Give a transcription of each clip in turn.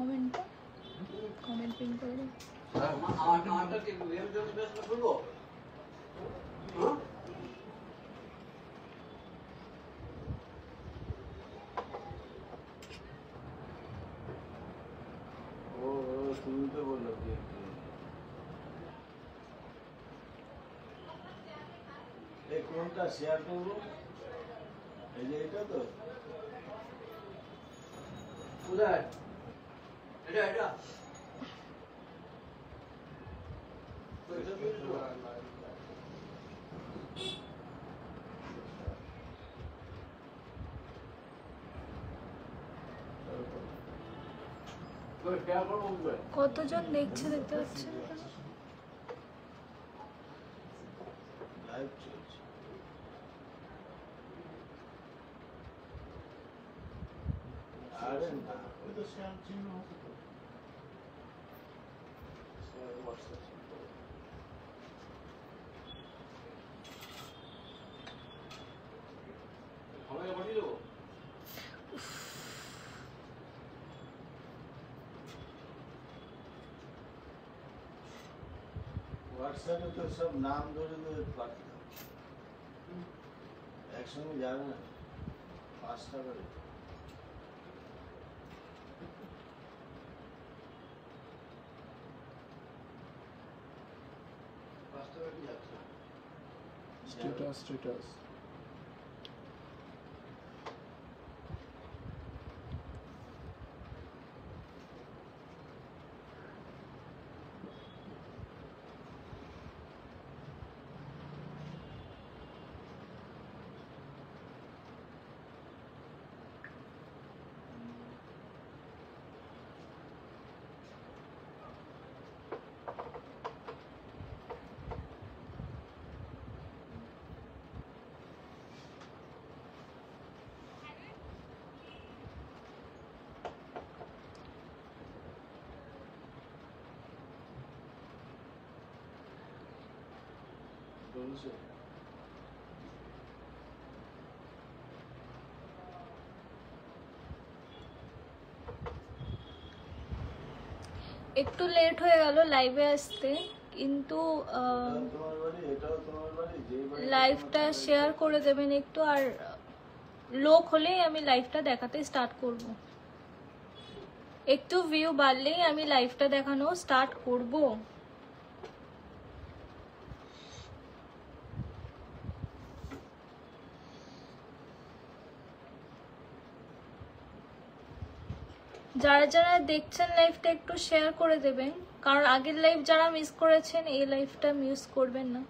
কমেন্টটা, comment pin করে দিন। আমারটা কি ভিডিওর জন্য বেশ করব? হ্যাঁ ও তুমি তো বললো কি এই কোনটা শেয়ার করব? এই যে এটা তো কোথায়? এটা কতজন দেখছে দেখতে পাচ্ছেন? লাইভ চলছে। আরে না ওই তো শেয়ার চিহ্ন আছে তো শেয়ার হোয়াটসঅ্যাপ আমাকে পাঠিয়ে দেবো। হোয়াটসঅ্যাপে তো সব নাম ধরে ধরে পাঠিয়ে দাও, একসঙ্গে যাবে না, 5 টাকা করে। 5 টাকা কি যাচ্ছে? স্ট্যাটাস চলছে। একটু লেট হয়ে গেল লাইভে আসতে, কিন্তু তোমার বাড়ি, এটাও তোমার বাড়ি, যেই বাড়ি লাইভটা শেয়ার করে দেবেন একটু, আর লোক হলেই আমি লাইভটা দেখাতে স্টার্ট করব। একটু ভিউ বাড়লেই আমি লাইভটা দেখানো স্টার্ট করব। যারা যারা দেখছেন লাইভটা একটু শেয়ার করে দেবেন, কারণ আগের লাইভ যারা মিস করেছেন এই লাইভটা মিস করবেন না।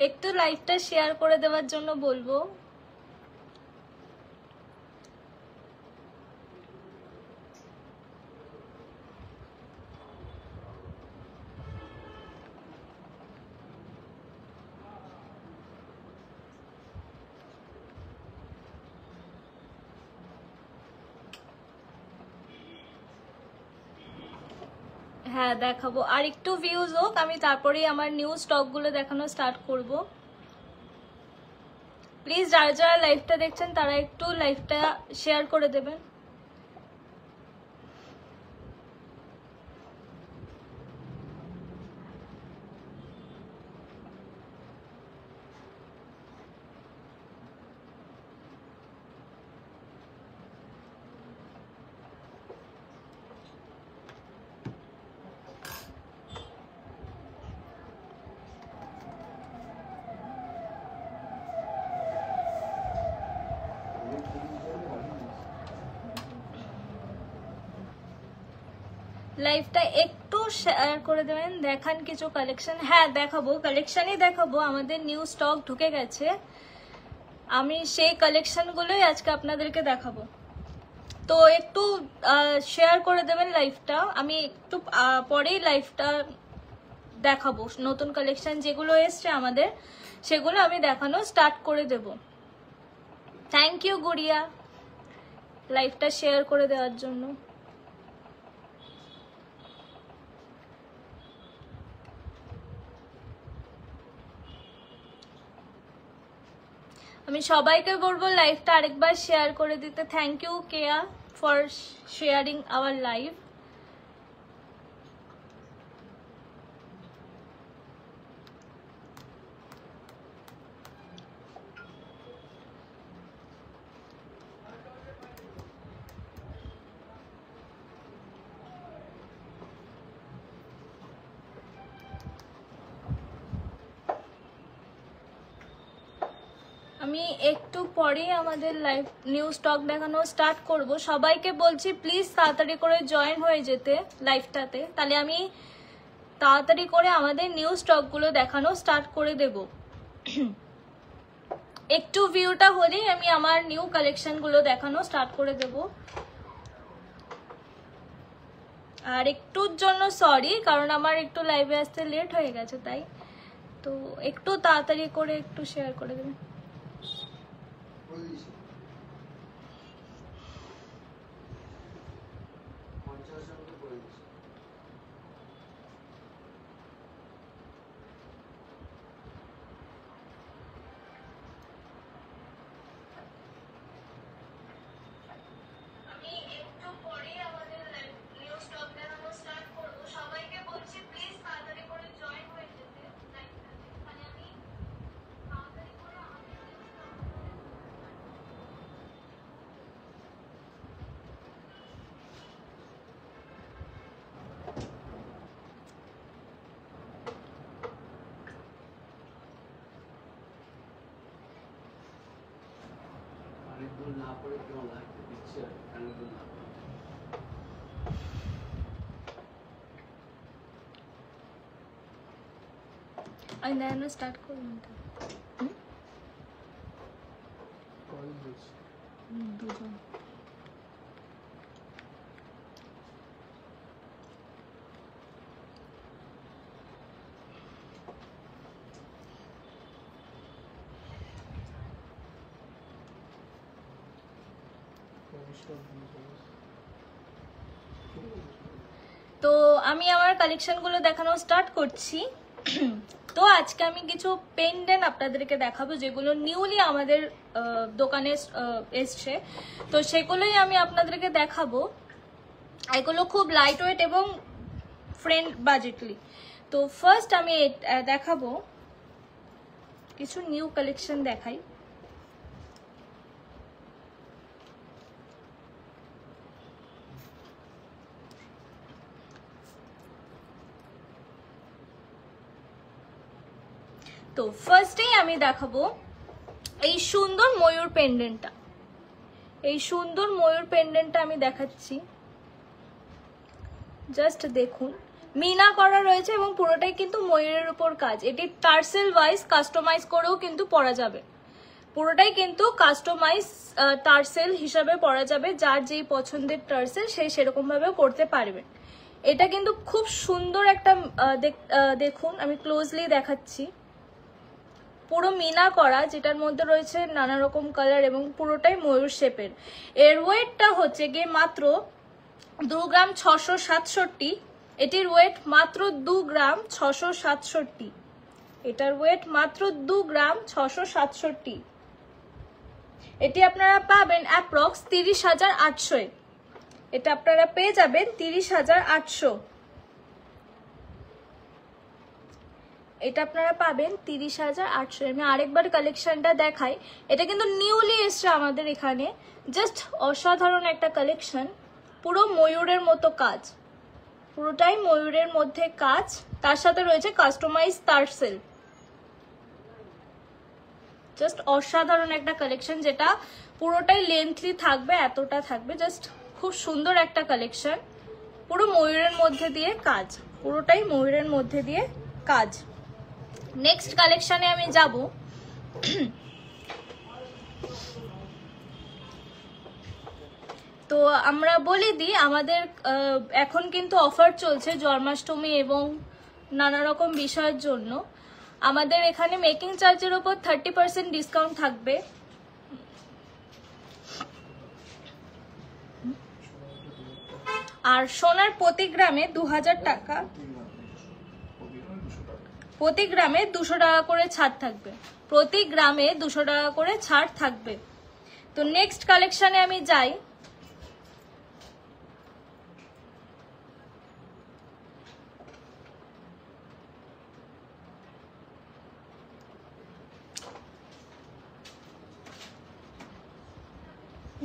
একটু লাইভটা শেয়ার করে দেওয়ার জন্য বলবো। হ্যাঁ দেখাবো, আর একটু ভিউজ হোক, আমি তারপরেই আমার নিউ স্টকগুলো দেখানো স্টার্ট করব। প্লিজ যারা যারা লাইভটা দেখছেন তারা একটু লাইভটা শেয়ার করে দেবেন। লাইভটা একটু একটু শেয়ার করে দেবেন, দেখান কিছু কালেকশন। হ্যাঁ দেখাবো, কালেকশনই দেখাবো, আমাদের নিউ স্টক ঢুকে গেছে, আমি সেই কালেকশনগুলোই আজকে আপনাদেরকে দেখাবো। তো একটু শেয়ার করে দেবেন লাইভটা, আমি একটু পরেই লাইভটা দেখাবো। নতুন কালেকশন যেগুলো এসছে আমাদের সেগুলো আমি দেখানো স্টার্ট করে দেব। থ্যাংক ইউ গুড়িয়া লাইভটা শেয়ার করে দেওয়ার জন্য। আমি সবাইকে বলবো লাইভটা আরেকবার শেয়ার করে দিতে। Thank you Keya for sharing our live. আমি একটু পরেই আমাদের লাইভ নিউ স্টক দেখানো স্টার্ট করব। সবাইকে বলছি প্লিজ তাড়াতাড়ি করে জয়েন হয়ে যেতে লাইভটাতে, তাহলে আমি তাড়াতাড়ি করে আমাদের নিউ স্টকগুলো দেখানো স্টার্ট করে দেব। একটু ভিউটা হলেই আমি আমার নিউ কালেকশনগুলো দেখানো স্টার্ট করে দেব। আর একটুর জন্য সরি, কারণ আমার একটু লাইভে আসতে লেট হয়ে গেছে, তাই তো একটু তাড়াতাড়ি করে একটু শেয়ার করে দেবেন। আমি দেখানো স্টার্ট করলাম দুজন। তো আমি আমার কালেকশনগুলো দেখানো স্টার্ট করছি। তো আজকে আমি কিছু পেন্ডেন্ট আপনাদেরকে দেখাবো যেগুলো নিউলি আমাদের দোকানে এসছে, তো সেগুলোই আমি আপনাদেরকে দেখাবো। এগুলো খুব লাইট ওয়েট এবং ফ্রেন্ড বাজেটলি। তো ফার্স্ট আমি দেখাবো কিছু নিউ কালেকশন দেখাই। তো ফার্স্টেই আমি দেখাবো এই সুন্দর ময়ূর পেন্ডেন্টটা। এই সুন্দর ময়ূর পেন্ডেন্টটা আমি দেখাচ্ছি, জাস্ট দেখুন, মিনা করা রয়েছে এবং পুরোটাই কিন্তু ময়ূরের উপর কাজ। এটি টার্সেল ওয়াইজ কাস্টমাইজ করেও কিন্তু পরা যাবে, পুরোটাই কিন্তু কাস্টমাইজ টার্সেল হিসাবে পরা যাবে। যার যেই পছন্দের টার্সেল সেই সেরকম ভাবে পরতে পারবে। এটা কিন্তু খুব সুন্দর একটা দেখুন, আমি ক্লোজলি দেখাচ্ছি, পুরো মিনা করা, যেটার মধ্যে রয়েছে নানা রকম কালার এবং পুরোটাই ময়ূর শেপের। এর ওয়েটটা হচ্ছে গিয়ে মাত্র 2 গ্রাম 667। এটির ওয়েট মাত্র 2 গ্রাম 667। এটার ওয়েট মাত্র 2 গ্রাম 667। এটি আপনারা পাবেন অ্যাপ্রক্স 30,800। এটা আপনারা পেয়ে যাবেন 30,800। এটা আপনারা পাবেন 30,800। আমি আরেকবার কালেকশনটা দেখাই। এটা কিন্তু নিউলি এসছে আমাদের এখানে, জাস্ট অসাধারণ একটা কালেকশন। পুরো ময়ূরের মতো কাজ, পুরোটাই ময়ূরের মধ্যে কাজ, তার সাথে রয়েছে কাস্টমাইজ টার্সেল। জাস্ট অসাধারণ একটা কালেকশন, যেটা পুরোটাই লেন্থলি থাকবে, এতটা থাকবে। জাস্ট খুব সুন্দর একটা কালেকশন, পুরো ময়ূরের মধ্যে দিয়ে কাজ। পুরোটাই ময়ূরের মধ্যে দিয়ে কাজ। নেক্সট কালেকশনে আমি যাব। তো আমরা বলে দিই আমাদের এখন কিন্তু অফার চলছে জন্মাষ্টমী এবং নানা রকম বিষয়ের জন্য। আমাদের এখানে মেকিং চার্জের উপর 30% ডিসকাউন্ট থাকবে। আর সোনার প্রতি গ্রামে 2000 টাকা, প্রতি গ্রামে 200 টাকা করে ছাড় থাকবে, প্রতি গ্রামে 200 টাকা করে ছাড় থাকবে। তো নেক্সট কালেকশনে আমি যাই।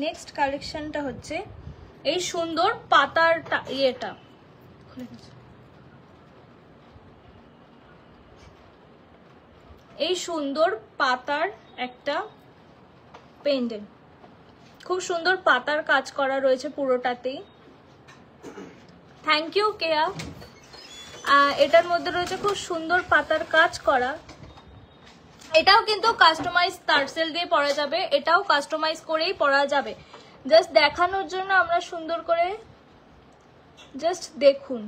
নেক্সট কালেকশনটা হচ্ছে এই সুন্দর পাতার ইয়েটা, এই সুন্দর পাতার একটা পেন্ডেন্ট, খুব সুন্দর পাতার কাজ করা রয়েছে পুরোটাতেই। থ্যাংক ইউ কেয়া। এটার মধ্যে রয়েছে খুব সুন্দর পাতার কাজ করা। এটাও কিন্তু কাস্টমাইজ টার্সেল দিয়ে পরা যাবে, এটাও কাস্টমাইজ করেই পরা যাবে। জাস্ট দেখানোর জন্য আমরা সুন্দর করে জাস্ট দেখুন,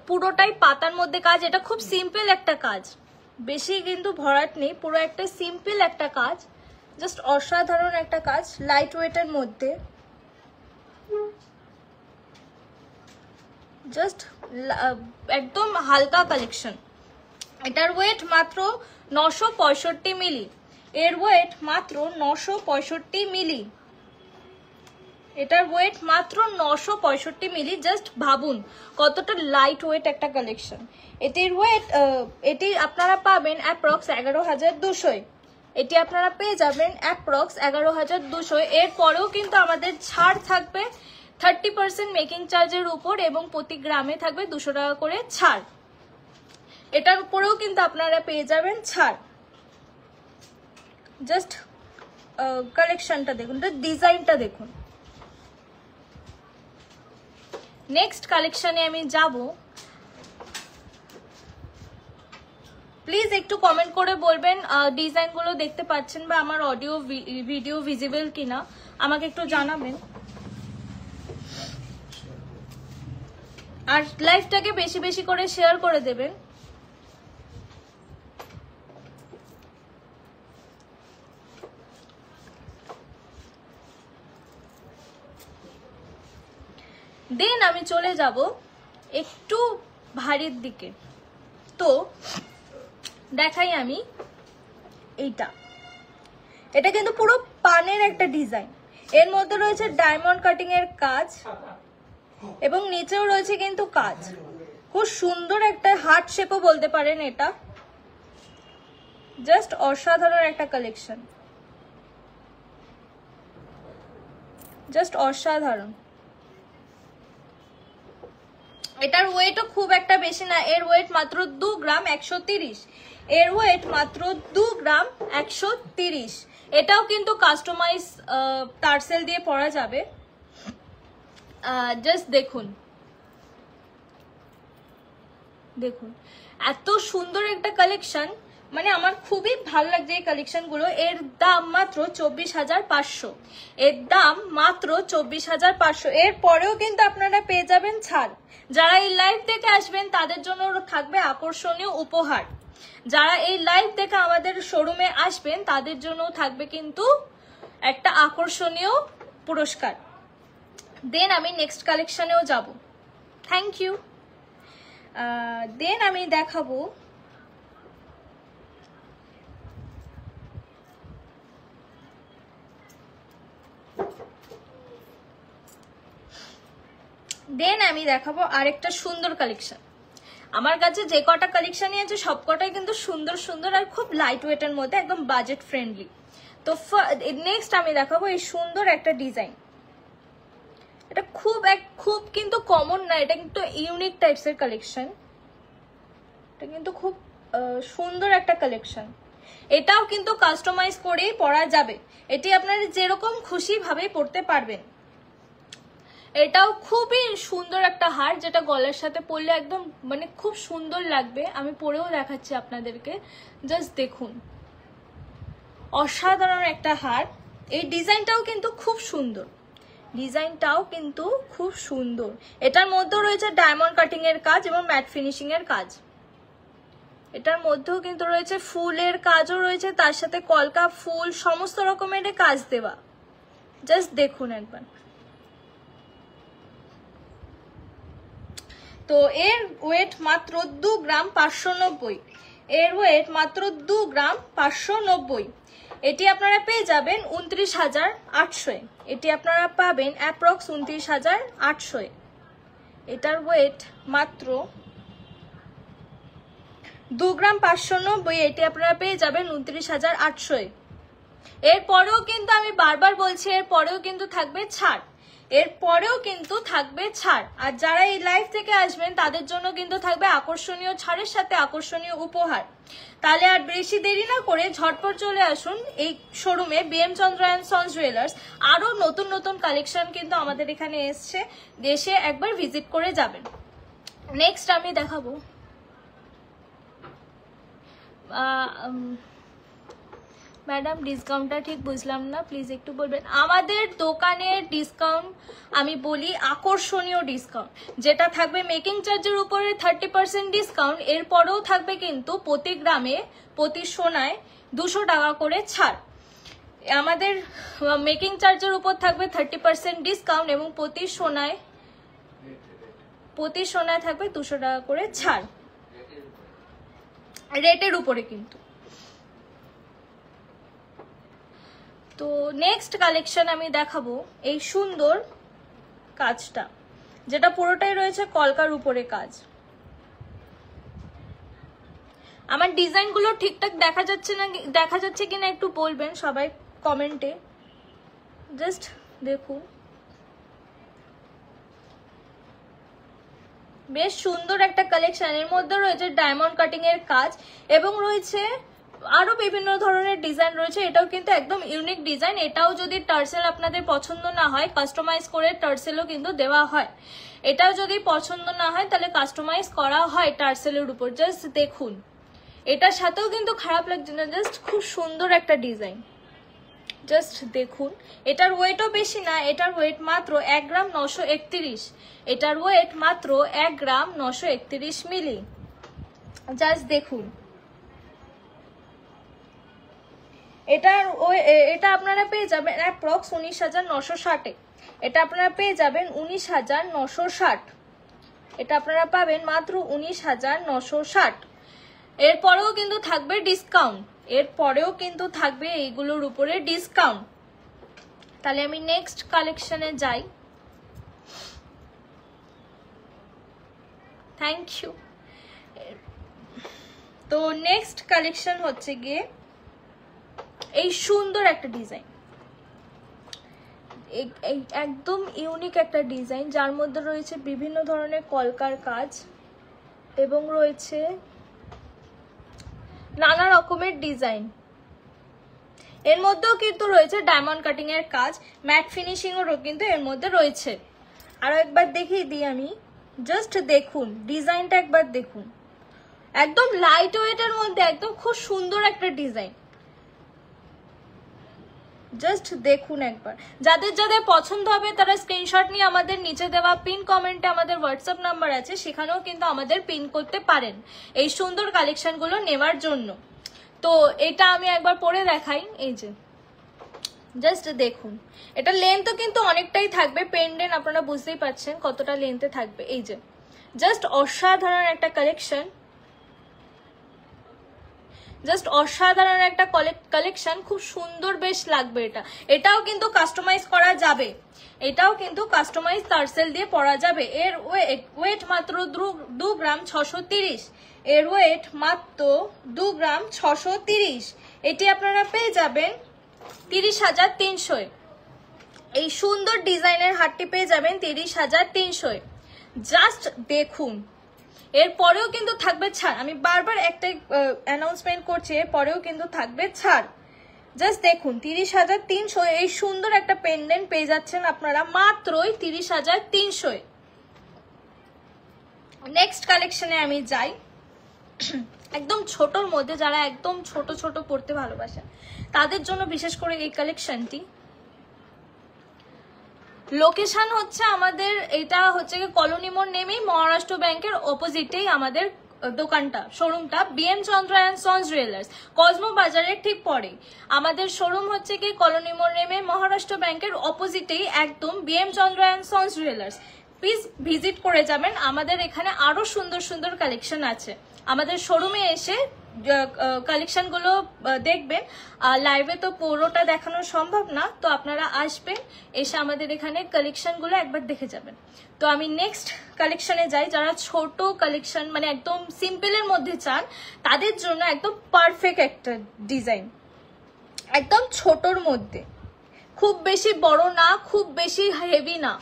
পুরোটাই পাতার মধ্যে কাজ। এটা খুব সিম্পল একটা কাজ, বেশি কিন্তু ভরাট নেই, পুরো একটা সিম্পল একটা কাজ, জাস্ট অসাধারণ একটা কাজ লাইট ওয়েটের মধ্যে। জাস্ট একদম হালকা কালেকশন। এটার ওয়েট মাত্র 965 মিলি, এর ওয়েট মাত্র 965 মিলি, এটার ওয়েট মাত্র 965 মিলি। জাস্ট ভাবুন কতটা লাইট ওয়েট একটা কালেকশন। এটির ওয়েট এটি আপনারা পাবেন অ্যাপ্রক্স 11,200, এটি আপনারা পেয়ে যাবেন অ্যাপ্রক্স 11,200। এরপরেও কিন্তু আমাদের ছাড় থাকবে 30% মেকিং চার্জের উপর এবং প্রতি গ্রামে থাকবে 200 টাকা করে ছাড়। এটার উপরেও কিন্তু আপনারা পেয়ে যাবেন ছাড়। জাস্ট কালেকশনটা দেখুন, ডিজাইনটা দেখুন। নেক্সট কালেকশনে আমি যাব। প্লিজ একটু কমেন্ট করে বলবেন ডিজাইনগুলো দেখতে পাচ্ছেন বা আমার অডিও ভিডিও ভিজিবল কিনা, আমাকে একটু জানাবেন। আর লাইভটাকে বেশি বেশি করে শেয়ার করে দেবেন। দেন আমি চলে যাব একটু ভারীর দিকে। তো দেখাই আমি এইটা, এটা কিন্তু পুরো পানের একটা ডিজাইন, এর মধ্যে রয়েছে ডায়মন্ড কাটিং এর কাজ এবং নিচেও রয়েছে কিন্তু কাজ। খুব সুন্দর একটা হার্ট শেপও বলতে পারেন এটা। জাস্ট অসাধারণ একটা কালেকশন, জাস্ট অসাধারণ। এটার ওয়েটও খুব একটা বেশি না, এর ওয়েট মাত্র 2 গ্রাম 130, এর ওয়েট মাত্র 2 গ্রাম 130। এটাও কিন্তু কাস্টমাইজ টার্সেল দিয়ে পরা যাবে। জাস্ট দেখুন, দেখুন এত সুন্দর একটা কালেকশন, মানে আমার খুবই ভালো লাগছে এই কালেকশনগুলো। এর দাম মাত্র 24,500, এর দাম মাত্র 24,500। এর পরেও কিন্তু আপনারা পেয়ে যাবেন ছাড়। যারা এই লাইভ থেকে আসবেন তাদের জন্য থাকবে আকর্ষণীয় উপহার, যারা এই লাইভ থেকে আমাদের শোরুমে আসবেন তাদের জন্য থাকবে কিন্তু একটা আকর্ষণীয় পুরস্কার। দেন আমি নেক্সট কালেকশনেও যাব। Thank you. দেন আমি দেখাবো আরেকটা সুন্দর কালেকশন। আমার কাছে যে কটা কালেকশনই আছে সব কটাই কিন্তু সুন্দর সুন্দর আর খুব লাইট ওয়েটের মধ্যে, একদম বাজেট ফ্রেন্ডলি। তো নেক্সট আমি দেখাবো এই সুন্দর একটা ডিজাইন। এটা খুব কিন্তু কমন না, এটা কিন্তু ইউনিক টাইপসের কালেকশন। এটা কিন্তু খুব সুন্দর একটা কালেকশন। এটাও কিন্তু কাস্টমাইজ করেই পরা যাবে, এটি আপনারা যেরকম খুশি ভাবে পরতে পারবেন। এটাও খুবই সুন্দর একটা হার, যেটা গলার সাথে পরলে একদম মানে খুব সুন্দর লাগবে। আমি পরেও দেখাচ্ছি আপনাদেরকে, জাস্ট দেখুন, অসাধারণ একটা হার। এই ডিজাইনটাও কিন্তু খুব সুন্দর, ডিজাইনটাও কিন্তু খুব সুন্দর। এটার মধ্যেও রয়েছে ডায়মন্ড কাটিং এর কাজ এবং ম্যাট ফিনিশিং এর কাজ। এটার মধ্যেও কিন্তু রয়েছে ফুলের কাজও রয়েছে, তার সাথে কলকা ফুল সমস্ত রকমের কাজ দেওয়া। জাস্ট দেখুন একবার। তো এর ওয়েট মাত্র 2 গ্রাম 590, এর ওয়েট মাত্র 2 গ্রাম 590। এটি আপনারা পেয়ে যাবেন 29,800, এটি আপনারা পাবেন অ্যাপ্রক্স 29,800। এটার ওয়েট মাত্র 2 গ্রাম 590, এটি আপনারা পেয়ে যাবেন 29,800। এরপরেও কিন্তু আমি বারবার বলছি, এরপরেও কিন্তু থাকবে ছাড়, এরপরেও কিন্তু থাকবে ছাড়। আর যারা এই লাইভ থেকে আসবেন তাদের জন্য কিন্তু থাকবে আকর্ষণীয় ছাড়ের সাথে আকর্ষণীয় উপহার। তাহলে আর বেশি দেরি না করে ঝটপট চলে আসুন এই শোরুমে, BM Chandra and sons jewellers. আরো নতুন নতুন কালেকশন কিন্তু আমাদের এখানে এসছে, দেশে একবার ভিজিট করে যাবেন। নেক্সট আমি দেখাবো, ম্যাডাম ডিসকাউন্টটা ঠিক বুঝলাম না, প্লিজ একটু বলবেন। আমাদের দোকানের ডিসকাউন্ট আমি বলি আকর্ষণীয় ডিসকাউন্ট, যেটা থাকবে মেকিং চার্জের উপরে 30% ডিসকাউন্ট। এরপরেও থাকবে কিন্তু প্রতি গ্রামে প্রতি সোনায় 200 টাকা করে ছাড়। আমাদের মেকিং চার্জের উপর থাকবে 30% ডিসকাউন্ট এবং প্রতি সোনায় থাকবে 200 টাকা করে ছাড়, রেটের উপরে কিন্তু। তো নেক্সট কালেকশন আমি দেখাবো এই সুন্দর কাজটা, যেটা পুরোটাই রয়েছে কলকার উপরে কাজ। আমার ডিজাইনগুলো ঠিকঠাক দেখা যাচ্ছে কিনা একটু বলবেন সবাই কমেন্টে। জাস্ট দেখুন, বেশ সুন্দর একটা কালেকশন। এর মধ্যে রয়েছে ডায়মন্ড কাটিং এর কাজ এবং রয়েছে আরো বিভিন্ন ধরনের ডিজাইন রয়েছে। এটাও কিন্তু একদম ইউনিক ডিজাইন। এটাও যদি টার্সেল আপনাদের পছন্দ না হয়, কাস্টমাইজ করে টার্সেলও কিন্তু দেওয়া হয়। এটাও যদি পছন্দ না হয় তাহলে কাস্টমাইজ করা হয় টার্সেলের উপর। জাস্ট দেখুন, এটার সাথেও কিন্তু খারাপ লাগছে না, জাস্ট খুব সুন্দর একটা ডিজাইন। জাস্ট দেখুন, এটার ওয়েটও বেশি না, এটার ওয়েট মাত্র 1 গ্রাম 931, এটার ওয়েট মাত্র 1 গ্রাম 931 মিলি। জাস্ট দেখুন, এটা আপনারা পেয়ে যাবেন অ্যাপ্রক্স 19,960, এটা আপনারা পেয়ে যাবেন 19,960, এটা আপনারা পাবেন মাত্র 19,960। এরপরেও কিন্তু থাকবে ডিসকাউন্ট, এরপরেও কিন্তু থাকবে এইগুলোর উপরে ডিসকাউন্ট। তাহলে আমি নেক্সট কালেকশনে যাই। Thank you. তো নেক্সট কালেকশন হচ্ছে গিয়ে এই সুন্দর একটা ডিজাইন, একদম ইউনিক একটা ডিজাইন, যার মধ্যে রয়েছে বিভিন্ন ধরনের কলকার কাজ এবং রয়েছে নানা রকমের ডিজাইন। এর মধ্যেও কিন্তু রয়েছে ডায়মন্ড কাটিং এর কাজ, ম্যাট ফিনিশিং এরও কিন্তু এর মধ্যে রয়েছে। আরো একবার দেখিয়ে দিই আমি, জাস্ট দেখুন ডিজাইনটা একবার দেখুন, একদম লাইট ওয়েটের মধ্যে একদম খুব সুন্দর একটা ডিজাইন। জাস্ট দেখুন একবার। যাদের যাদের পছন্দ হবে তারা স্ক্রিনশট নিয়ে আমাদের নিচে দেওয়া পিন কমেন্টে আমাদের হোয়াটসঅ্যাপ নাম্বার আছে, সেখানেও কিন্তু আমাদের পিন করতে পারেন এই সুন্দর কালেকশনগুলো নেওয়ার জন্য। তো এটা আমি একবার পরে দেখাই। এই যে জাস্ট দেখুন, এটা লেন্থও কিন্তু অনেকটাই থাকবে, পেন্ডেন্ট আপনারা বুঝতেই পারছেন কতটা লেন্থে থাকবে। এই যে জাস্ট অসাধারণ একটা কালেকশন, জাস্ট অসাধারণ একটা কালেকশন, খুব সুন্দর বেশ লাগবে এটা। এটাও কিন্তু কাস্টমাইজ করা যাবে, এটাও কিন্তু কাস্টমাইজ টার্সেল দিয়ে পরা যাবে। এর ওয়েট মাত্র 2 গ্রাম 630, এর ওয়েট মাত্র 2 গ্রাম 630। এটি আপনারা পেয়ে যাবেন 30,300। এই সুন্দর ডিজাইনের হারটি পেয়ে যাবেন 30,300। জাস্ট দেখুন, এরপরেও কিন্তু থাকবে ছাড়। আমি বারবার একটা অ্যানাউন্সমেন্ট করছি, এরপরেও কিন্তু থাকবে ছাড়। জাস্ট দেখুন 30,300 এই সুন্দর একটা পেন্ডেন্ট পেয়ে যাচ্ছেন আপনারা মাত্রই 30,300। নেক্সট কালেকশনে আমি যাই। একদম ছোটর মধ্যে যারা একদম ছোট ছোট পড়তে ভালোবাসেন তাদের জন্য বিশেষ করে এই কালেকশনটি। লোকেশন হচ্ছে আমাদের, এটা হচ্ছে কলোনি মোড় নেমেই মহারাষ্ট্র ব্যাংকের অপোজিটেই আমাদের দোকানটা, শোরুমটা BM Chandra and sons jewellers, Cosmo বাজারের ঠিক পরে আমাদের শোরুম হচ্ছে কি কলোনি মোড় নেমে মহারাষ্ট্র ব্যাংকের অপোজিটেই একদম BM Chandra and sons jewellers. Please visit করে যাবেন, আমাদের এখানে আরো সুন্দর সুন্দর কালেকশন আছে। আমাদের শোরুমে এসে কালেকশন গুলো দেখবেন, লাইভে তো পুরোটা দেখানো সম্ভব না, তো আপনারা আসবেন, এসে আমাদের এখানে কালেকশন গুলো একবার দেখে যাবেন। তো আমি নেক্সট কালেকশনে যাই। যারা ছোট কালেকশন মানে একদম সিম্পলের মধ্যে চান তাদের জন্য একদম পারফেক্ট একটা ডিজাইন, একদম ছোটর মধ্যে, খুব বেশি বড় না, খুব বেশি হেভি না,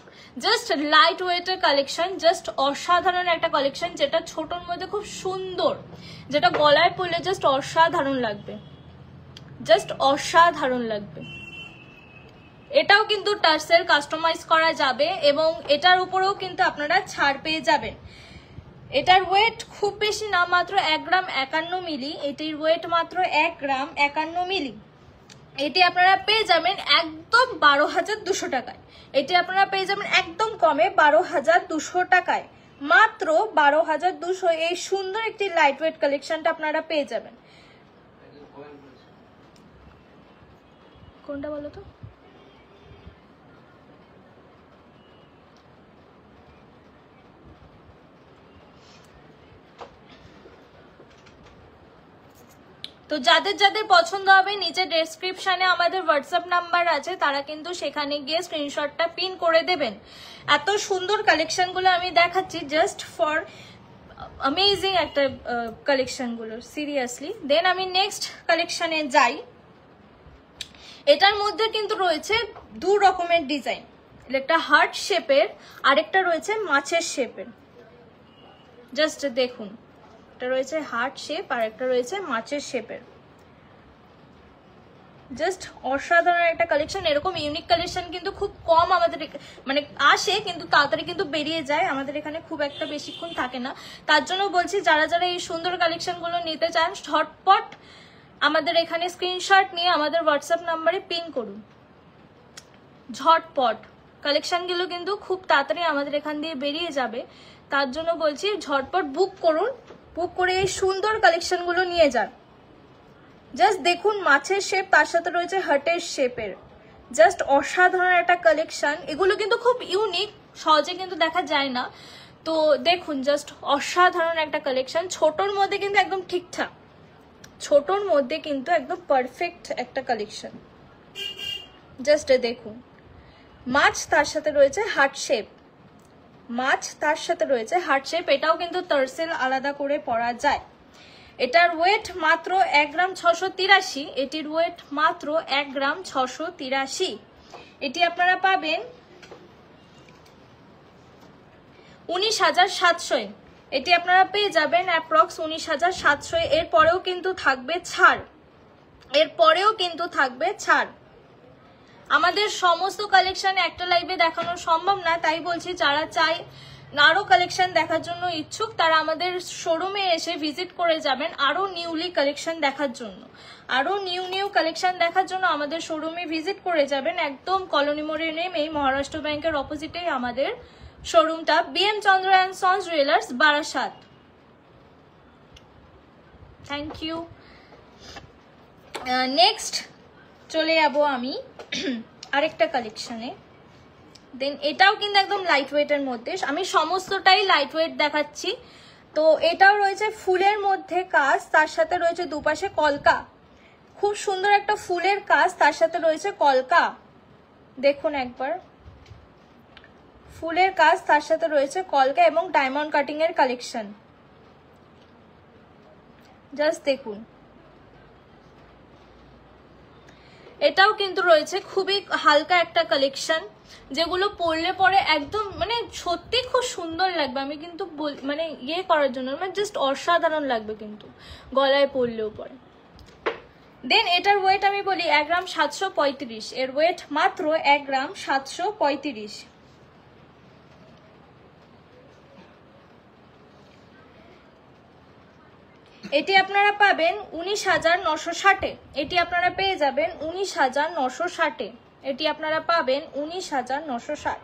জাস্ট লাইট ওয়েটের কালেকশন, জাস্ট অসাধারণ একটা কালেকশন যেটা ছোটর মধ্যে খুব সুন্দর, যেটা গলায় পরলে জাস্ট অসাধারণ লাগবে, জাস্ট অসাধারণ লাগবে। এটাও কিন্তু টার্সেল কাস্টমাইজ করা যাবে এবং এটার উপরেও কিন্তু আপনারা ছাড় পেয়ে যাবেন। এটার ওয়েট খুব বেশি না, মাত্র 1 গ্রাম 51 মিলি, এটির ওয়েট মাত্র 1 গ্রাম 51 মিলি। এটি আপনারা পেয়ে যাবেন একদম 12,200 টাকায়। এটি আপনারা পেয়ে যাবেন একদম কমে 12,200 টাকায়, মাত্র 12,200। এই সুন্দর একটি লাইট ওয়েট কালেকশনটা আপনারা পেয়ে যাবেন। কোনটা বলো তো? তো যাদের যাদের পছন্দ হবে নিচে ডেসক্রিপশনে আমাদের হোয়াটসঅ্যাপ নাম্বার আছে, তারা কিন্তু সেখানে গিয়ে স্ক্রিনশটটা পিন করে দেবেন। এত সুন্দর কালেকশনগুলো আমি দেখাচ্ছি জাস্ট ফর অ্যামেজিং একটা কালেকশনগুলো, সিরিয়াসলি। দেন আমি নেক্সট কালেকশনে যাই। এটার মধ্যে কিন্তু রয়েছে 2 রকমের ডিজাইন, একটা হার্ট শেপের আর একটা রয়েছে মাছের শেপের। জাস্ট দেখুন, একটা রয়েছে হার্ট শেপ আর একটা রয়েছে মাছের শেপের। জাস্ট অসাধারণ একটা কালেকশন। এরকম ইউনিক কালেকশন কিন্তু খুব কম আমাদের মানে আসে, কিন্তু তাড়াতাড়ি কিন্তু বেরিয়ে যায়, আমাদের এখানে খুব একটা বেশিক্ষণ থাকে না। তার জন্য বলছি যারা যারা এই সুন্দর কালেকশনগুলো নিতে চান ঝটপট আমাদের এখানে স্ক্রিনশট নিয়ে আমাদের হোয়াটসঅ্যাপ নাম্বারে পিন করুন, ঝটপট। কালেকশনগুলো কিন্তু খুব তাড়াতাড়ি আমাদের এখান দিয়ে বেরিয়ে যাবে, তার জন্য বলছি ঝটপট বুক করুন, বুক করে এই সুন্দর কালেকশনগুলো নিয়ে যান। জাস্ট দেখুন মাছের শেপ, তার সাথে রয়েছে হার্টের শেপের, জাস্ট অসাধারণ একটা কালেকশন। এগুলো কিন্তু খুব ইউনিক, সহজে কিন্তু দেখা যায় না। তো দেখুন জাস্ট অসাধারণ একটা কালেকশন, ছোটর মধ্যে কিন্তু একদম ঠিকঠাক, ছোটর মধ্যে কিন্তু একদম পারফেক্ট একটা কালেকশন। জাস্ট দেখুন মাছ, তার সাথে রয়েছে হার্ট শেপ, মাছ তার সাথে রয়েছে হার্ট শেপ। এটাও কিন্তু টার্সেল আলাদা করে পরা যায়। এটার ওয়েট মাত্র 1 গ্রাম 683, এটির ওয়েট মাত্র 1 গ্রাম 683। এটি আপনারা পাবেন 19,700। এটি আপনারা পেয়ে যাবেন অ্যাপ্রক্স 19,700। এরপরেও কিন্তু থাকবে ছাড়, এরপরেও কিন্তু থাকবে ছাড়। আমাদের সমস্ত কালেকশন একটা লাইভে দেখানো সম্ভব না, তাই বলছি যারা চাই আরো কালেকশন দেখার জন্য ইচ্ছুক তারা আমাদের শোরুমে এসে ভিজিট করে যাবেন আরো নিউলি কালেকশন দেখার জন্য। আরো নিউ কালেকশন দেখার জন্য আমাদের শোরুমে ভিজিট করে যাবেন। একদম কলোনি মোড়ে নেমেই মহারাষ্ট্র ব্যাংকের অপোজিটেই আমাদের শোরুমটা, BM Chandra and sons jewellers, Barasat. Thank you. Next চলে যাবো আমি আরেকটা কালেকশনে। দেন এটাও কিন্তু একদম লাইট ওয়েটের মধ্যে, আমি সমস্তটাই লাইট ওয়েট দেখাচ্ছি। তো এটাও রয়েছে ফুলের মধ্যে কাজ, তার সাথে রয়েছে দুপাশে কলকা, খুব সুন্দর একটা ফুলের কাজ, তার সাথে রয়েছে কলকা। দেখুন একবার ফুলের কাজ, তার সাথে রয়েছে কলকা এবং ডায়মন্ড কাটিং এর কালেকশন। জাস্ট দেখুন, এটাও কিন্তু রয়েছে খুবই হালকা একটা কালেকশন, যেগুলো পরলে পরে একদম মানে সত্যি খুব সুন্দর লাগবে। আমি কিন্তু মানে ইয়ে করার জন্য মানে জাস্ট অসাধারণ লাগবে কিন্তু গলায় পরলেও পরে। দেন এটার ওয়েট আমি বলি 1 গ্রাম 735, এর ওয়েট মাত্র 1 গ্রাম 735। এটি আপনারা পাবেন 19,960-এ, এটি আপনারা পেয়ে যাবেন 19,960-এ, এটি আপনারা পাবেন 19,960,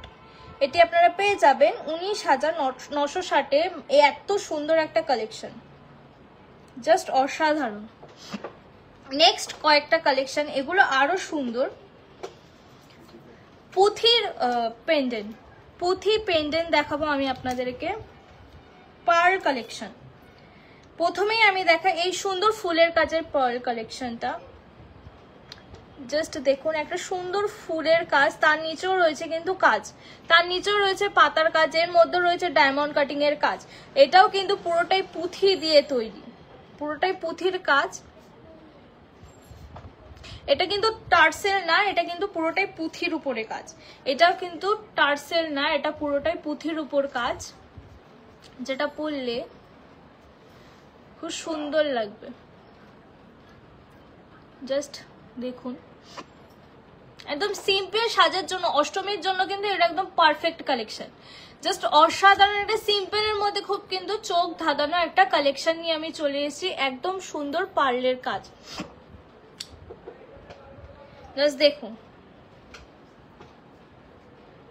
এটি আপনারা পেয়ে যাবেন 19,960-এ। এত সুন্দর একটা কালেকশন, জাস্ট অসাধারণ। নেক্সট কয়েকটা কালেকশন, এগুলো আরো সুন্দর। পুঁথির পেন্ডেন্ট, পুঁথি পেন্ডেন্ট দেখাবো আমি আপনাদেরকে, পার্ল কালেকশন। প্রথমেই আমি দেখা এই সুন্দর ফুলের কাজের পার্ল কালেকশনটা, জাস্ট দেখুন একটা সুন্দর ফুলের কাজ, তার নিচেও রয়েছে কিন্তু কাজ, তার নিচেও রয়েছে পাতার কাজ, এর মধ্যে রয়েছে ডায়মন্ড কাটিং এর কাজ। এটাও কিন্তু পুরোটাই পুঁথি দিয়ে তৈরি, পুরোটাই পুঁথির কাজ। এটা কিন্তু টার্সেল না, এটা কিন্তু পুরোটাই পুঁথির উপরে কাজ। এটাও কিন্তু টার্সেল না, এটা পুরোটাই পুঁথির উপর কাজ, যেটা পরলে খুব সুন্দর লাগবে। জাস্ট দেখুন, একদম সিম্পল সাজার জন্য, অষ্টমীর জন্য কিন্তু এটা একদম পারফেক্ট কালেকশন। জাস্ট অসাধারণ একটা সিম্পলের মধ্যে খুব কিন্তু চোখ ধাঁধানো একটা কালেকশন নিয়ে আমি চলে এসেছি, একদম সুন্দর পার্লের কাজ। জাস্ট দেখুন,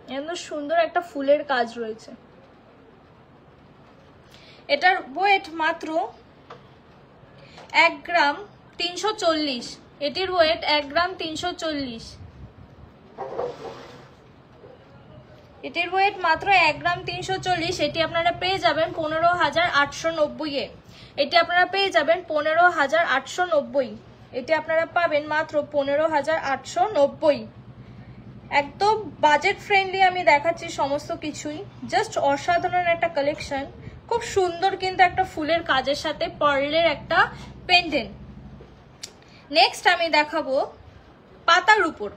একদম সুন্দর একটা ফুলের কাজ রয়েছে। এটার ওয়েট মাত্র 1 গ্রাম 340, এটির ওয়েট 1 গ্রাম 340, এটির ওয়েট মাত্র 1 গ্রাম 340। এটি আপনারা পেয়ে যাবেন 15,890-এ, এটি আপনারা পেয়ে যাবেন 15,890, এটি আপনারা পাবেন মাত্র 15,890। একদম বাজেট ফ্রেন্ডলি আমি দেখাচ্ছি সমস্ত কিছুই, জাস্ট অসাধারণ একটা কালেকশন, খুব সুন্দর কিন্তু একটা ফুলের কাজের সাথে পার্লের একটা পেন্ডেন্ট। নেক্সট আমি দেখাবো পাতার উপর,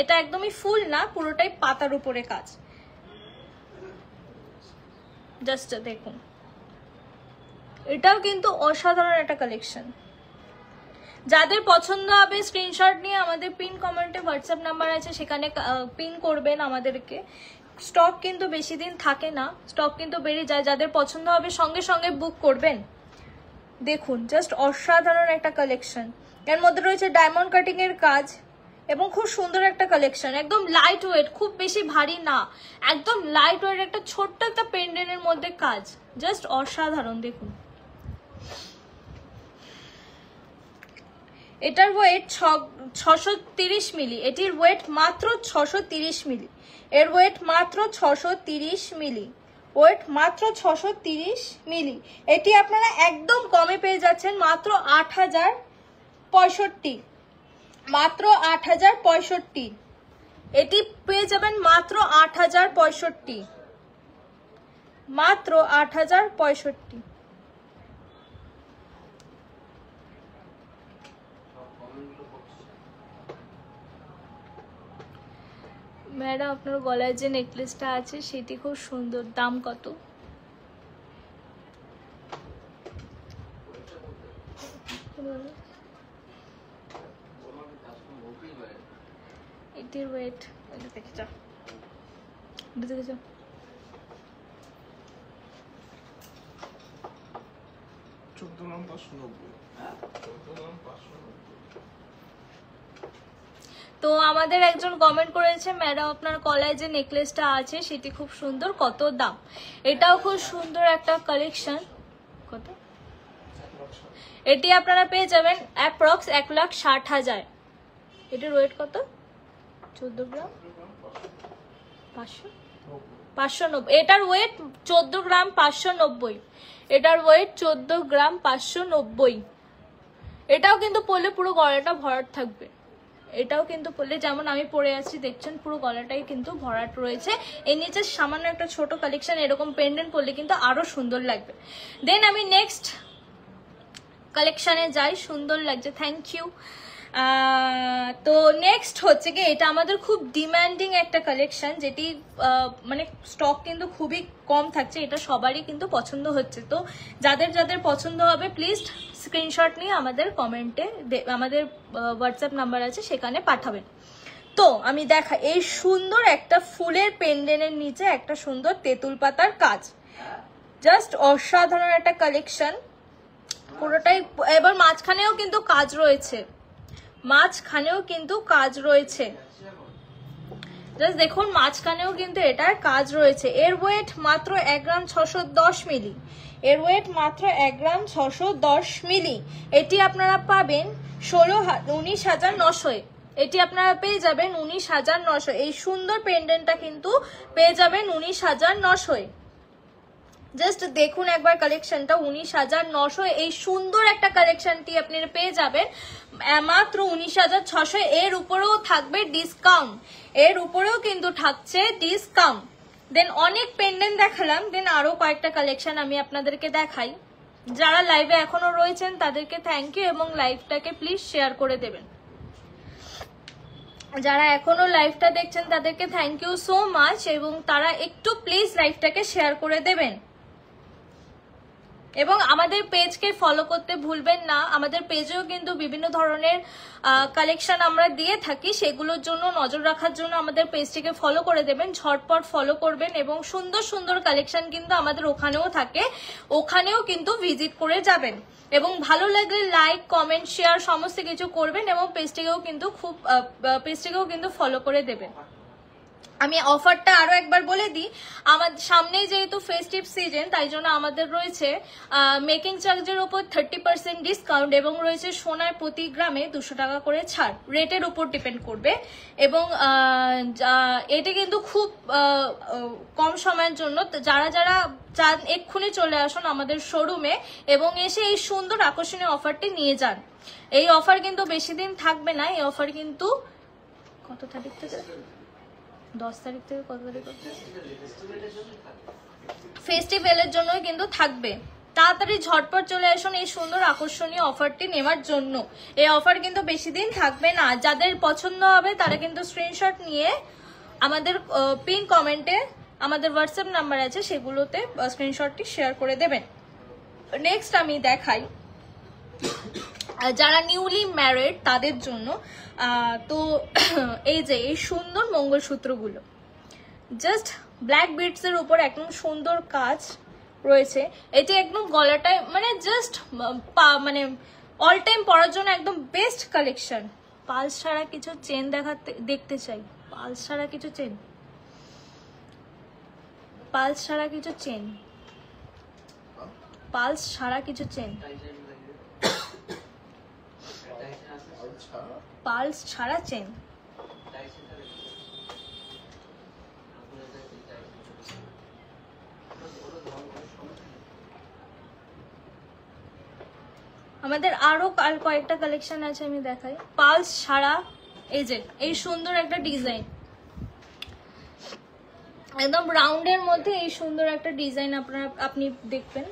এটা একদমই ফুল না, পুরোটাই পাতার উপরে কাজ। জাস্ট দেখুন, এটাও কিন্তু অসাধারণ একটা কালেকশন। যাদের পছন্দ হবে স্ক্রিনশট নিয়ে আমাদের পিন কমেন্টে হোয়াটসঅ্যাপ নাম্বার আছে, সেখানে পিন করবেন আমাদেরকে। স্টক কিন্তু বেশি দিন থাকে না, স্টক কিন্তু বেড়ে যায়। যাদের পছন্দ হবে সঙ্গে সঙ্গে বুক করবেন। দেখুন, জাস্ট অসাধারণ একটা কালেকশন, এর মধ্যে রয়েছে ডায়মন্ড কাটিং এর কাজ এবং খুব সুন্দর একটা কালেকশন, একদম লাইট ওয়েট, খুব বেশি ভারী না, একদম লাইট ওয়েট একটা ছোট্ট একটা পেন্ডেন্টের মধ্যে কাজ, জাস্ট অসাধারণ। দেখুন, এটার ওয়েট 630 মিলি, এটির ওয়েট মাত্র 630 মিলি, এর ওয়েট মাত্র 630 মিলি, ওয়েট মাত্র 630 মিলি। এটি আপনারা একদম কমে পেয়ে যাচ্ছেন মাত্র 8,065, মাত্র 8,065, এটি পেয়ে যাবেন মাত্র 8,065, মাত্র 8,065। ম্যাডাম আপনার গলায় যে নেকলেসটা আছে সেটি খুব সুন্দর, দাম কত? এটির ওয়েট দেখে যাও, দেখে যাও, 14,590। তো আমাদের একজন কমেন্ট করেছে, ম্যাডাম আপনার গলায় যে নেকলেসটা আছে সেটি খুব সুন্দর, কত দাম? এটাও খুব সুন্দর একটা কালেকশন। কত? এটি আপনারা পেয়ে যাবেন অ্যাপ্রক্স 1,60,000। এটির ওয়েট কত? 14 গ্রাম 590। এটার ওয়েট 14 গ্রাম 590, এটার ওয়েট 14 গ্রাম 590। এটাও কিন্তু পরলে পুরো গলাটা ভরাট থাকবে, এটাও কিন্তু পরলে যেমন আমি পরে আছি দেখছেন পুরো গলাটাই কিন্তু ভরাট রয়েছে। এর নিচে সামান্য একটা ছোট কালেকশন, এরকম পেন্ডেন্ট পরলে কিন্তু আরো সুন্দর লাগবে। দেন আমি নেক্সট কালেকশনে যাই, সুন্দর লাগছে, থ্যাংক ইউ। তো নেক্সট হচ্ছে কি, এটা আমাদের খুব ডিমান্ডিং একটা কালেকশন, যেটি মানে স্টক কিন্তু খুবই কম থাকছে, এটা সবারই কিন্তু পছন্দ হচ্ছে। তো যাদের যাদের পছন্দ হবে প্লিজ স্ক্রিনশট নিয়ে আমাদের কমেন্টে, আমাদের হোয়াটসঅ্যাপ নাম্বার আছে সেখানে পাঠাবেন। তো আমি দেখাই, এই সুন্দর একটা ফুলের পেন্ডেন্টের নিচে একটা সুন্দর তেঁতুল পাতার কাজ, জাস্ট অসাধারণ একটা কালেকশন পুরোটাই। এবার মাঝখানেও কিন্তু কাজ রয়েছে, মাঝখানেও কিন্তু কাজ রয়েছে, জাস্ট দেখুন মাঝখানেও কিন্তু এটার কাজ রয়েছে। এর ওয়েট মাত্র 1 গ্রাম 610 মিলি, এর ওয়েট মাত্র 1 গ্রাম 610 মিলি। এটি আপনারা পাবেন 19,900, এটি আপনারা পেয়ে যাবেন 19,900। এই সুন্দর পেন্ডেন্টটা কিন্তু পেয়ে যাবেন 19,900। জাস্ট দেখুন একবার কালেকশনটা, 19,900। এই সুন্দর একটা কালেকশনটি আপনারা পেয়ে যাবেন মাত্র 19,600। এর উপরেও থাকবে ডিসকাউন্ট, এর উপরেও কিন্তু থাকছে ডিসকাউন্ট। দেন অনেক পেন্ডেন্ট দেখালাম, দেন আরো কয়েকটা কালেকশন আমি আপনাদেরকে দেখাই। যারা লাইভে এখনো রয়েছেন তাদেরকে থ্যাংক ইউ, এবং লাইভটাকে প্লিজ শেয়ার করে দেবেন। যারা এখনো লাইভটা দেখছেন তাদেরকে থ্যাংক ইউ সো মাচ, এবং তারা একটু প্লিজ লাইভটাকে শেয়ার করে দেবেন। এবং আমাদের পেজকে ফলো করতে ভুলবেন না, আমাদের পেজেও কিন্তু বিভিন্ন ধরনের কালেকশন আমরা দিয়ে থাকি, সেগুলোর জন্য নজর রাখার জন্য আমাদের পেজটিকে ফলো করে দেবেন, ঝটপট ফলো করবেন। এবং সুন্দর সুন্দর কালেকশন কিন্তু আমাদের ওখানেও থাকে, ওখানেও কিন্তু ভিজিট করে যাবেন। এবং ভালো লাগলে লাইক কমেন্ট শেয়ার সমস্ত কিছু করবেন, এবং পেজটিকেও কিন্তু ফলো করে দেবেন। আমি অফারটা আরো একবার বলে দিই, আমাদের সামনেই যেহেতু ফেস্টিভ সিজন, তাই জন্য আমাদের রয়েছে মেকিং চার্জের উপর 30% ডিসকাউন্ট, এবং রয়েছে সোনার প্রতি গ্রামে 200 টাকা করে ছাড়, রেটের উপর ডিপেন্ড করবে। এবং এটি কিন্তু খুব কম সময়ের জন্য, যারা যারা চান এক্ষুনি চলে আসুন আমাদের শোরুমে এবং এসে এই সুন্দর আকর্ষণীয় অফারটি নিয়ে যান। এই অফার কিন্তু বেশি দিন থাকবে না, এই অফার কিন্তু কত তারিখ থেকে, 10 তারিখ থেকে কত তারিখ, ফেস্টিভ্যালের জন্য কিন্তু থাকবে। তাড়াতাড়ি ঝটপট চলে আসুন এই সুন্দর আকর্ষণীয় অফারটি নেওয়ার জন্য। এই অফার কিন্তু বেশি দিন থাকবে না। যাদের পছন্দ হবে তারা কিন্তু স্ক্রিনশট নিয়ে আমাদের পিন কমেন্টে আমাদের হোয়াটসঅ্যাপ নাম্বার আছে, সেগুলোতে স্ক্রিনশটটি শেয়ার করে দেবেন। নেক্সট আমি দেখাই যারা নিউলি ম্যারিড তাদের জন্য। তো এই যে এই সুন্দর মঙ্গলসূত্রগুলো, জাস্ট ব্ল্যাক বিটস এর উপর একদম সুন্দর কাজ রয়েছে। এটি একদম গলাটায় মানে জাস্ট মানে অল টাইম পরার জন্য একদম বেস্ট কালেকশন। পালস ছাড়া কিছু চেন দেখতে চাই, পালস ছাড়া কিছু চেন, পালস ছাড়া কিছু চেন, পালস ছাড়া কিছু চেন, পালস ছাড়া চেন। আমাদের আরো কয়েকটা কালেকশন আছে, আমি দেখাই। পালস ছাড়া এই যে এই সুন্দর একটা ডিজাইন, একদম রাউন্ডের মধ্যে এই সুন্দর একটা ডিজাইন আপনি দেখবেন,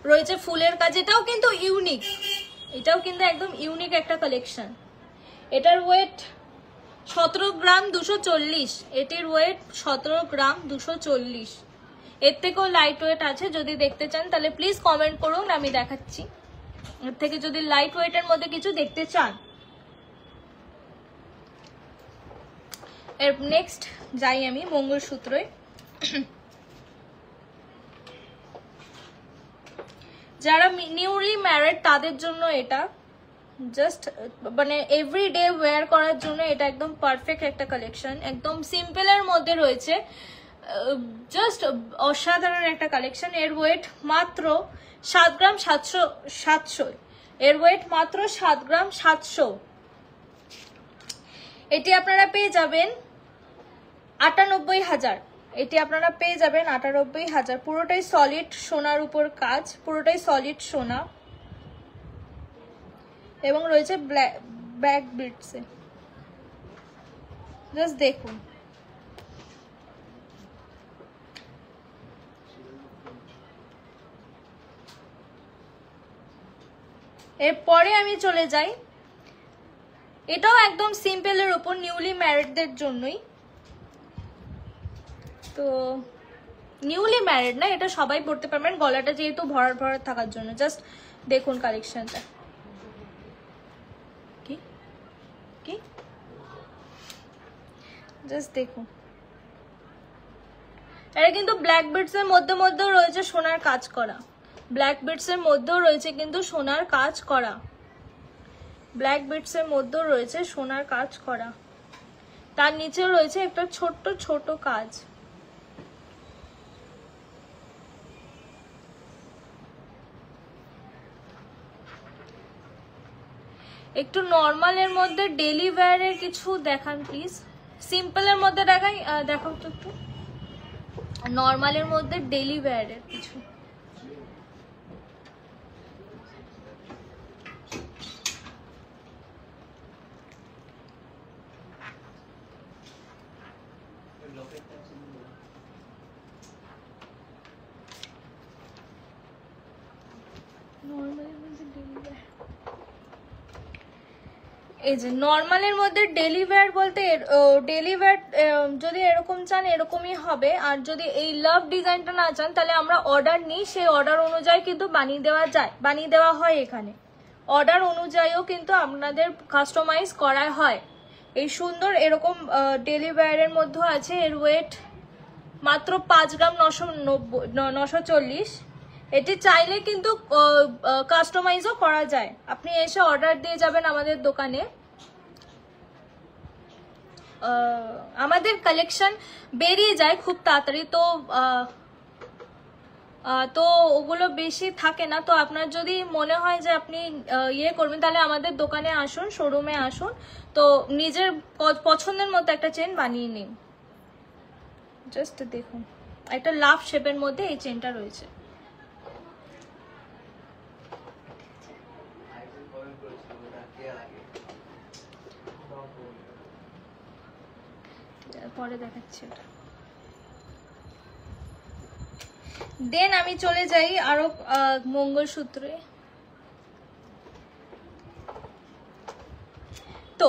রয়েছে ফুলের কাজ। এটাও কিন্তু ইউনিক, এটাও কিন্তু একদম ইউনিক একটা কালেকশন। এটার ওয়েট 17 গ্রাম 240, এটির ওয়েট 17 গ্রাম 240। এর থেকেও লাইট ওয়েট আছে, যদি দেখতে চান তাহলে প্লিজ কমেন্ট করুন, আমি দেখাচ্ছি। এর থেকে যদি লাইট ওয়েটের মধ্যে কিছু দেখতে চান। এর নেক্সট যাই আমি মঙ্গলসূত্রে। যারা নিউলি ম্যারিড তাদের জন্য এটা জাস্ট মানে এভরিডে ওয়্যার করার জন্য এটা একদম পারফেক্ট একটা কালেকশন। একদম সিম্পলের মধ্যে রয়েছে, জাস্ট অসাধারণ একটা কালেকশন। এর ওয়েট মাত্র 7 গ্রাম 700, এর ওয়েট মাত্র 7 গ্রাম 700। এটি আপনারা পেয়ে যাবেন 98,000, এটি আপনারা পেয়ে যাবেন 98,000। পুরোটাই সলিড সোনার উপর কাজ, পুরোটাই সলিড সোনা, এবং রয়েছে ব্ল্যাক বিটসে। জাস্ট দেখুন, এরপরে আমি চলে যাই এটাও একদম সিম্পলের উপর, নিউলি ম্যারিডদের জন্যই। তো নিউলি ম্যারিড না, এটা সবাই পড়তে পারবেন, গলাটা যেহেতু ভরাট ভরাট থাকার জন্য। জাস্ট দেখুন কালেকশনটা, কি কি জাস্ট দেখুন। এটা কিন্তু ব্ল্যাক বিটস এর মধ্যে মধ্যেও রয়েছে সোনার কাজ করা, ব্ল্যাক বিটস এর মধ্যেও রয়েছে কিন্তু সোনার কাজ করা, ব্ল্যাক বিটস এর মধ্যেও রয়েছে সোনার কাজ করা। তার নিচেও রয়েছে একটা ছোট্ট ছোট কাজ। একটু নর্মালের মধ্যে ডেলি ওয়্যারের কিছু দেখান প্লিজ। সিম্পলের মধ্যে দেখাও তো একটু, নর্মালের মধ্যে ডেলি ওয়্যারের কিছু। এই যে নর্মালের মধ্যে ডেলি ওয়্যার বলতে ডেলি ওয়্যার যদি এরকম চান এরকমই হবে, আর যদি এই লাভ ডিজাইনটা না চান তাহলে আমরা অর্ডার নিই, সেই অর্ডার অনুযায়ী কিন্তু বানিয়ে দেওয়া যায়, বানিয়ে দেওয়া হয়। এখানে অর্ডার অনুযায়ীও কিন্তু আপনাদের কাস্টমাইজ করা হয়। এই সুন্দর এরকম ডেলি ওয়্যারের মধ্যে আছে, এর ওয়েট মাত্র 5 গ্রাম 940। এটি চাইলে কিন্তু কাস্টমাইজও করা যায়, আপনি এসে অর্ডার দিয়ে যাবেন আমাদের দোকানে। আমাদের কালেকশন বেরিয়ে যায় খুব তাড়াতাড়ি, তো ওগুলো বেশি থাকে না। তো আপনার যদি মনে হয় যে আপনি ইয়ে করবেন তাহলে আমাদের দোকানে আসুন, শোরুমে আসুন, তো নিজের পছন্দের মতো একটা চেন বানিয়ে নিন। জাস্ট দেখুন, একটা লাভ শেপের মধ্যে এই চেনটা রয়েছে। পরে দেখাচ্ছি এটা। দেন আমি চলে যাই আরো মঙ্গলসূত্রে। তো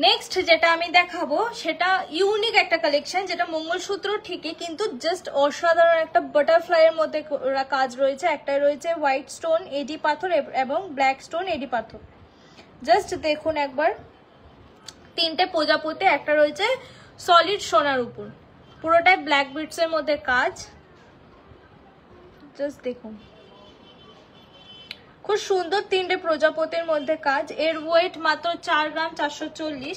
নেক্সট যেটা আমি দেখাবো সেটা ইউনিক একটা কালেকশন, যেটা মঙ্গলসূত্র ঠিকই কিন্তু জাস্ট অসাধারণ একটা বাটারফ্লাই এর মধ্যে কাজ রয়েছে। একটা রয়েছে হোয়াইট স্টোন এডি পাথর এবং ব্ল্যাক স্টোন এডি পাথর। জাস্ট দেখুন একবার, 3টে প্রজাপতি, একটা রয়েছে সলিড সোনার উপর, পুরোটাই ব্ল্যাক বিটস এর মধ্যে কাজ। জাস্ট দেখুন, খুব সুন্দর 3টে প্রজাপতির মধ্যে কাজ। এর ওয়েট মাত্র 4 গ্রাম 440,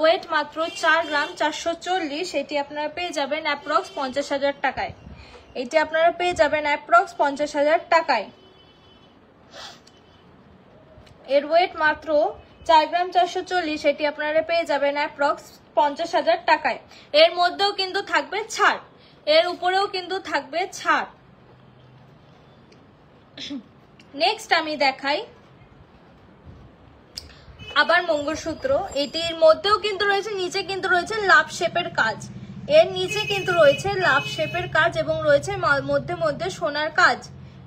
ওয়েট মাত্র 4 গ্রাম 440। এটি আপনারা পেয়ে যাবেন অ্যাপ্রক্স 50,000 টাকায়। এটি আপনারা পেয়ে যাবেন অ্যাপ্রক্স 50,000 টাকায়। এর ওয়েট মাত্র 4 গ্রাম 440, এটি আপনারা পেয়ে যাবেন অ্যাপ্রক্স 50,000 টাকায়। এর মধ্যেও কিন্তু থাকবে ছাড়, এর উপরেও কিন্তু থাকবে ছাড়। নেক্সট আমি দেখাই আবার মঙ্গলসূত্র। এটির মধ্যেও কিন্তু রয়েছে, নিচে কিন্তু রয়েছে লাভ শেপের কাজ, এর নিচে কিন্তু রয়েছে লাভ শেপের কাজ এবং রয়েছে মধ্যে মধ্যে সোনার কাজ।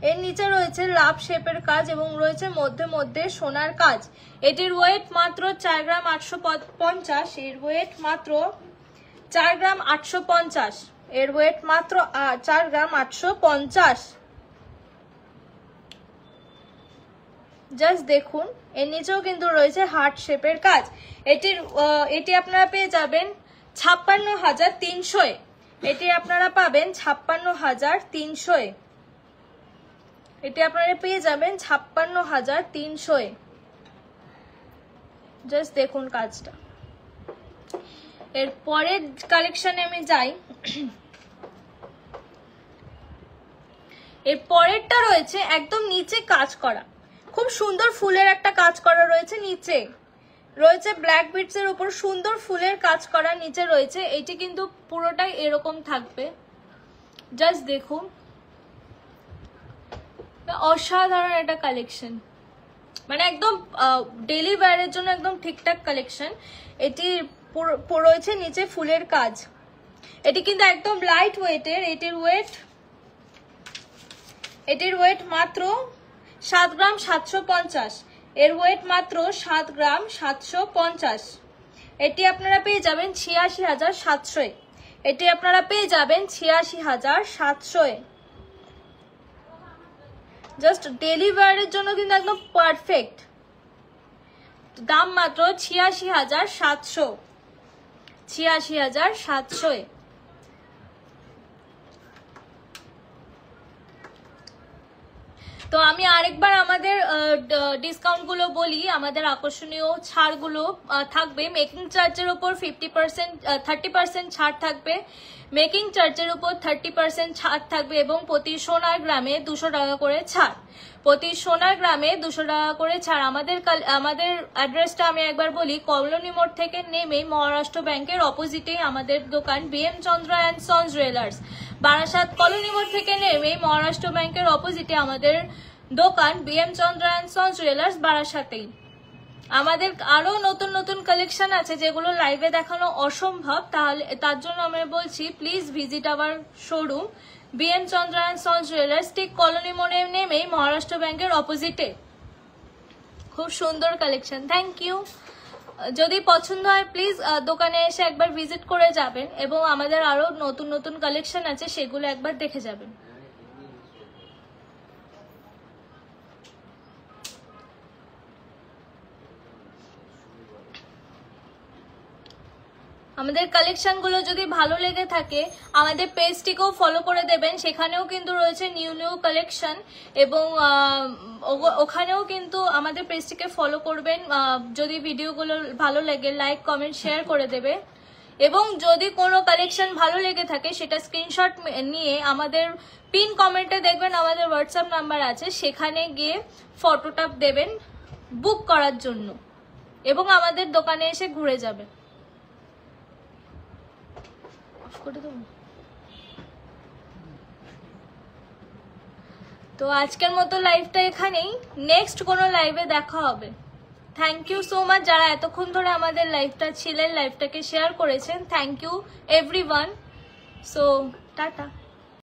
এর নিচে রয়েছে লাভ শেপের কাজ এবং রয়েছে মধ্যে মধ্যে সোনার কাজ। এটির ওয়েট মাত্র 4 গ্রাম 850, এর ওয়েট মাত্র 4 গ্রাম 850, এর ওয়েট মাত্র 4 গ্রাম 850। জাস্ট দেখুন, এর নিচেও কিন্তু রয়েছে হার্ট শেপের কাজ। এটি আপনারা পেয়ে যাবেন 56,300, এটি আপনারা পাবেন 56,300, এটি আপনারা পেয়ে যাবেন 56,300। জাস্ট দেখুন কাজটা। এর পরের কালেকশনে আমি যাই। এর পরেরটা রয়েছে একদম নিচে কাজ করা, খুব সুন্দর ফুলের একটা কাজ করা রয়েছে। নিচে রয়েছে ব্ল্যাক বিটস এর উপর সুন্দর ফুলের কাজ করা, নিচে রয়েছে। এটি কিন্তু পুরোটাই এরকম থাকবে। জাস্ট দেখুন, অসাধারণ একটা কালেকশন, মানে একদম ডেলি ওয়্যারের জন্য একদম ঠিকঠাক কালেকশন। এটি রয়েছে নিচে ফুলের কাজ। এটি কিন্তু একদম লাইট ওয়েটের। এটির ওয়েট মাত্র 7 গ্রাম 750, এর ওয়েট মাত্র 7 গ্রাম 750। এটি আপনারা পেয়ে যাবেন 86,700। এটি আপনারা পেয়ে যাবেন 86,700। জাস্ট ডেলি ওয়্যারের জন্য কিন্তু একদম পারফেক্ট। দাম মাত্র 86,700। 86,700। তো আমি আরেকবার আমাদের ডিসকাউন্ট গুলো বলি। আমাদের আকর্ষণীয় ছাড়গুলো থাকবে। মেকিং চার্জের উপর 30% ছাড় থাকবে। মেকিং চার্জের উপর 30% ছাড় থাকবে এবং প্রতি সোনার গ্রামে 200 টাকা করে ছাড়। প্রতি সোনার গ্রামে 200 টাকা করে ছাড়। আমাদের অ্যাড্রেসটা আমি একবার বলি। কলোনি মোড় থেকে নেমেই মহারাষ্ট্র ব্যাংকের অপোজিটেই আমাদের দোকান BM Chandra and sons jewellers. Barasat colony মোড় থেকে নেমেই মহারাষ্ট্র ব্যাংকের অপোজিটে আমাদের দোকান BM Chandra and sons jewellers বারাসাতেই। আমাদের আরো নতুন নতুন কালেকশন আছে যেগুলো লাইভে দেখানো অসম্ভব, তার জন্য আমি বলছি please visit our showroom BM Chandra and sons jewellers, ঠিক কলোনি মোড়ে নেমেই মহারাষ্ট্র ব্যাংকের অপোজিটে। খুব সুন্দর কালেকশন। Thank you. যদি পছন্দ হয় প্লিজ দোকানে এসে একবার ভিজিট করে যাবেন এবং আমাদের আরো নতুন নতুন কালেকশন আছে সেগুলো একবার দেখে যাবেন। আমাদের কালেকশন গুলো যদি ভালো লেগে থাকে আমাদের পেজটিকেও ফলো করে দেবেন। সেখানেও কিন্তু রয়েছে নিউ নিউ কালেকশন এবং ওখানেও কিন্তু আমাদের পেজটিকে ফলো করবেন। যদি ভিডিওগুলো ভালো লাগে লাইক কমেন্ট শেয়ার করে দেবে এবং যদি কোনো কালেকশন ভালো লেগে থাকে সেটা স্ক্রিনশট নিয়ে আমাদের পিন কমেন্টে দেখবেন আমাদের হোয়াটসঅ্যাপ নাম্বার আছে, সেখানে গিয়ে ফটোটা দেবেন বুক করার জন্য এবং আমাদের দোকানে এসে ঘুরে যাবে। তো আজকের মতো লাইভটা এখানেই, নেক্সট কোনো লাইভে দেখা হবে। থ্যাংক ইউ সো মাচ যারা এতক্ষণ ধরে আমাদের লাইভটা ছিলেন, লাইভটাকে শেয়ার করেছেন। Thank you everyone. So tata.